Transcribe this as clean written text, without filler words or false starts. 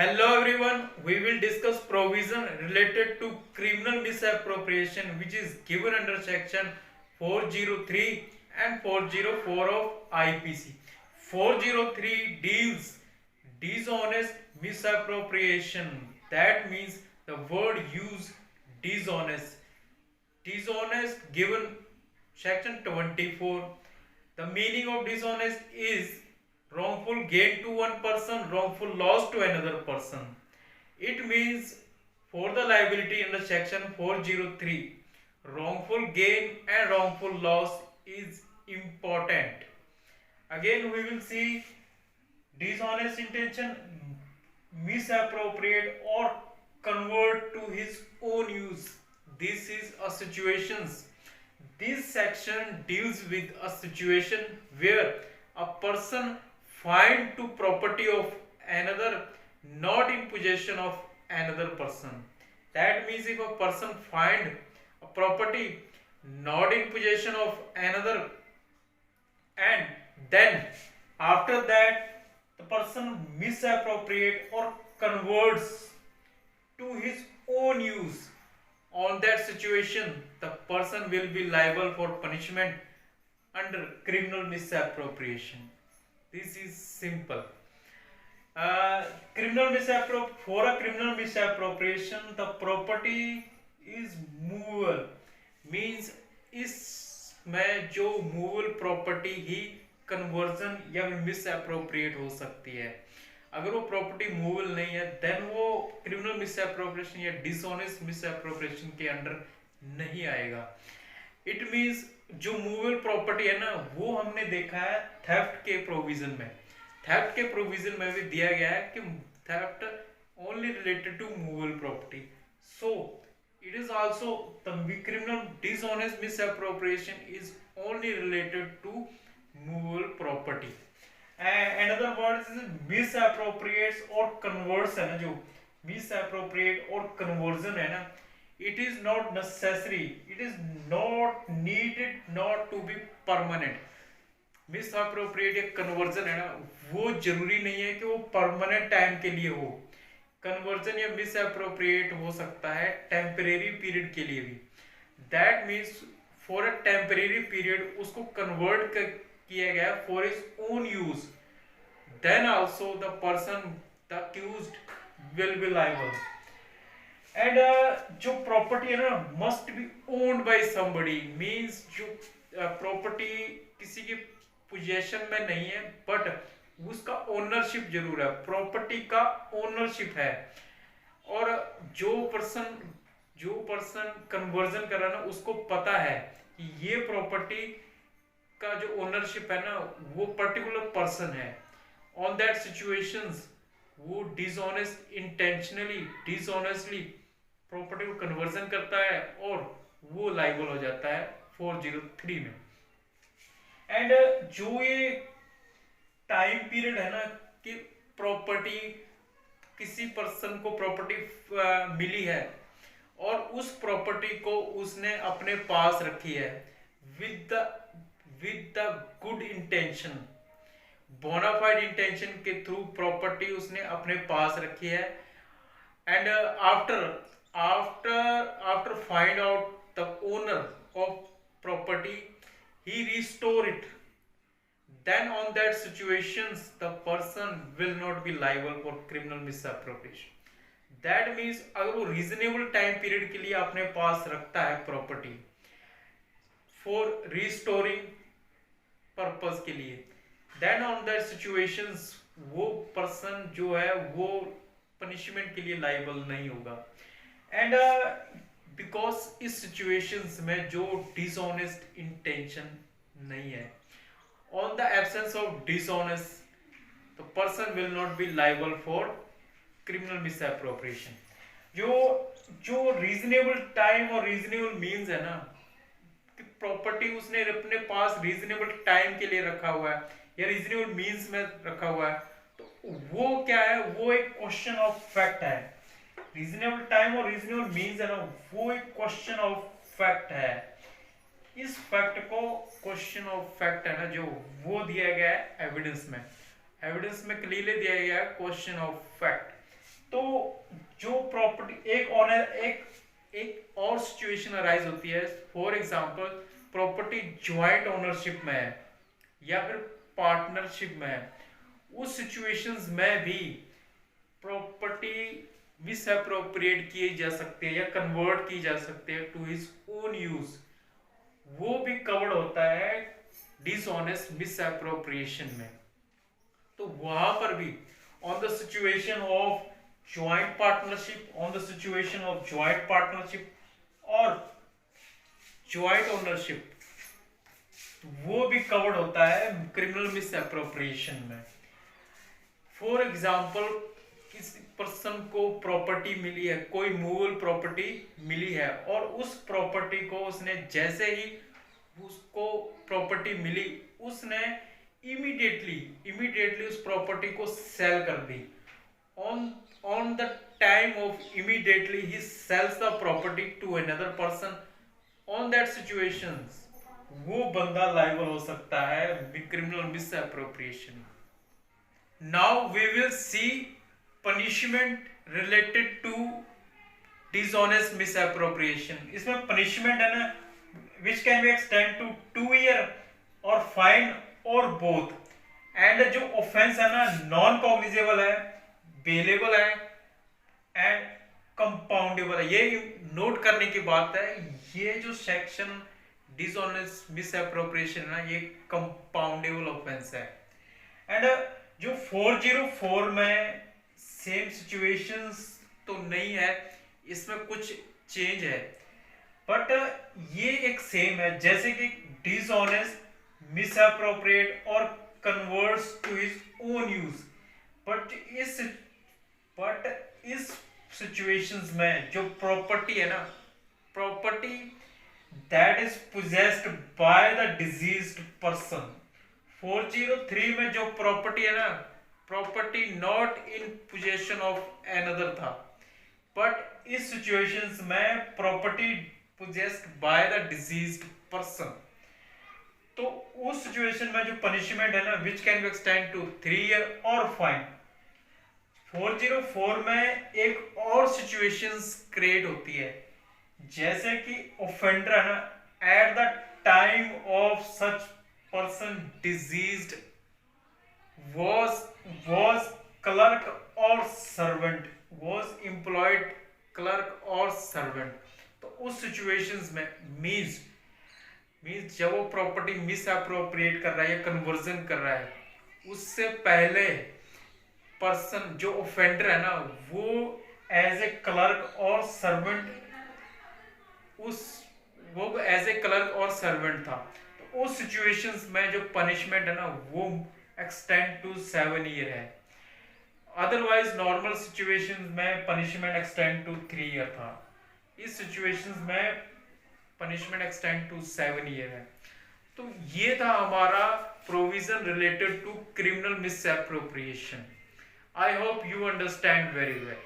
Hello everyone, we will discuss provision related to criminal misappropriation which is given under section 403 and 404 of IPC. 403 deals dishonest misappropriation. That means the word used dishonest. Dishonest given section 24. The meaning of dishonest is wrongful gain to one person, wrongful loss to another person. It means for the liability under section 403, wrongful gain and wrongful loss is important. Again, we will see dishonest intention, misappropriate or convert to his own use. This is a situations. This section deals with a situation where a person find to property of another not in possession of another person. That means if a person find a property not in possession of another, and then after that the person misappropriate or converts to his own use, on that situation the person will be liable for punishment under criminal misappropriation. This is simple. For a criminal misappropriation the property is movable, means इसमें जो movable property ही conversion या miss appropriate हो सकती है. अगर वो property movable नहीं है देन वो क्रिमिनल मिस अप्रोप्रिएशन या डिसऑनेस्ट मिस अप्रोप्रिएशन के अंडर नहीं आएगा. इट मींस जो मूवेबल प्रॉपर्टी है ना वो हमने देखा है थेफ्ट के प्रोविजन में. थेफ्ट के प्रोविजन में भी दिया गया है कि theft only related to movable property. So it is also the criminal dishonest misappropriation is only related to movable property. Another word is misappropriates or converts है ना, जो misappropriate और conversion है ना, it is not necessary, it is not needed not to be permanent. misappropriate या conversion है ना वो जरूरी नहीं है कि वो permanent टाइम के लिए हो. कन्वर्जन या मिस अप्रोप्रिएट हो सकता है टेम्परेरी पीरियड के लिए भी. That means for a temporary period उसको कन्वर्ट किया गया for his own use, then also the person the accused will be liable. And जो प्रॉपर्टी है ना must be owned by somebody, means जो प्रॉपर्टी किसी के पोजेशन में नहीं है बट उसका ओनरशिप जरूर है, प्रॉपर्टी का ओनरशिप है. और जो पर्सन कन्वर्जन कर रहा है ना उसको पता है कि ये प्रॉपर्टी का जो ओनरशिप है ना वो पर्टिकुलर पर्सन है. ऑन दैट सिचुएशंस वो डिसऑनेस्टली प्रॉपर्टी को कन्वर्जन करता है और वो लायबल हो जाता है 403 में. एंड जो ये टाइम पीरियड है ना कि प्रॉपर्टी किसी पर्सन को प्रॉपर्टी मिली है और उस प्रॉपर्टी को उसने अपने पास रखी है with the good intention, bona fide intention के थ्रू प्रॉपर्टी उसने अपने पास रखी है. And after find out the owner of property he restore it, then on that situations the person will not be liable for criminal misappropriation. That means अगर वो reasonable time period के लिए अपने पास रखता है प्रॉपर्टी for restoring purpose के लिए, then on that situations वो person जो है वो punishment के लिए liable नहीं होगा. And because इस situations में जो dishonest intention नहीं है, on the absence of dishonest the person will not be liable for criminal misappropriation. जो reasonable time और reasonable means है ना कि प्रॉपर्टी उसने अपने पास reasonable time के लिए रखा हुआ है या reasonable means में रखा हुआ है, तो वो क्या है, वो एक question of fact है. reasonable time और reasonable means है ना वो एक question of fact है. इस फैक्ट को क्वेश्चन ऑफ फैक्ट है ना जो वो दिया गया है एविडेंस में क्लियरली दिया गया है क्वेश्चन ऑफ फैक्ट. तो जो प्रॉपर्टी एक ऑनर एक और सिचुएशन अराइज होती है, for example property joint ownership में है या फिर पार्टनरशिप में है, उस सिचुएशंस में भी प्रॉपर्टी मिस अप्रोप्रिएट किए जा सकते हैं या कन्वर्ट की जा सकते हैं टू हिज ओन यूज, वो भी कवर्ड होता है डिसऑनेस्ट मिस अप्रोप्रिएशन में। तो वहां पर भी on the situation of joint partnership, on the situation of joint partnership और ज्वाइंट ओनरशिप, वो भी कवर्ड होता है क्रिमिनल मिस अप्रोप्रिएशन में। फॉर एग्जाम्पल किसी पर्सन को प्रॉपर्टी मिली है, कोई मूवेबल प्रॉपर्टी मिली है और उस प्रॉपर्टी को उसने जैसे ही उसको प्रॉपर्टी मिली उसने इमीडिएटली उस प्रॉपर्टी को सेल कर दी। On the time of immediately ही sells the property to another person, on that situations वो बंदा लायबल हो सकता है criminal misappropriation. Now we will see punishment related to dishonest misappropriation. इसमें पनिशमेंट है ना which can be extend to 2 year और फाइन और बोथ। एंड जो ऑफेंस है ना नॉन कॉग्निजेबल है, बेलेबल है एंड कंपाउंडेबल है। ये नोट करने की बात है, ये जो सेक्शन डिसऑनेस्ट मिस अप्रोप्रिएशन है ना ये कंपाउंडेबल ऑफेंस है। एंड जो 404 में सेम सिचुएशंस तो नहीं है, इसमें कुछ चेंज है बट ये एक सेम है, जैसे कि डिसऑनेस्ट मिस अप्रोप्रिएट और converts to his own use. But इस सिचुएशंस में जो प्रॉपर्टी है ना, property that is possessed by the deceased person, 403 में जो प्रॉपर्टी है ना, property not in possession of another था, बट इस सिचुएशंस में property possessed by the deceased person. तो उस सिचुएशन में जो पनिशमेंट है ना which can be extend to 3 year और फाइन। 404 में एक और सिचुएशंस क्रिएट होती है, जैसे कि ऑफेंडर है ना at the time of such person diseased was clerk or servant, was employed clerk or servant। तो उस सिचुएशंस में मींस जब वो प्रॉपर्टी मिस अप्रोप्रिएट कर रहा है या कन्वर्जन कर रहा है, उससे पहले पर्सन जो ऑफेंडर है ना वो एज ए क्लर्क और सर्वेंट वो एज ए क्लर्क और सर्वेंट था। तो उस सिचुएशंस में जो पनिशमेंट है ना वो एक्सटेंड टू 7 ईयर है। अदरवाइज नॉर्मल सिचुएशंस में पनिशमेंट एक्सटेंड टू 3 ईयर था, इस सिचुएशंस में पनिशमेंट एक्सटेंड टू 7 ईयर है। तो ये था हमारा provision related to criminal misappropriation. I hope you understand very well.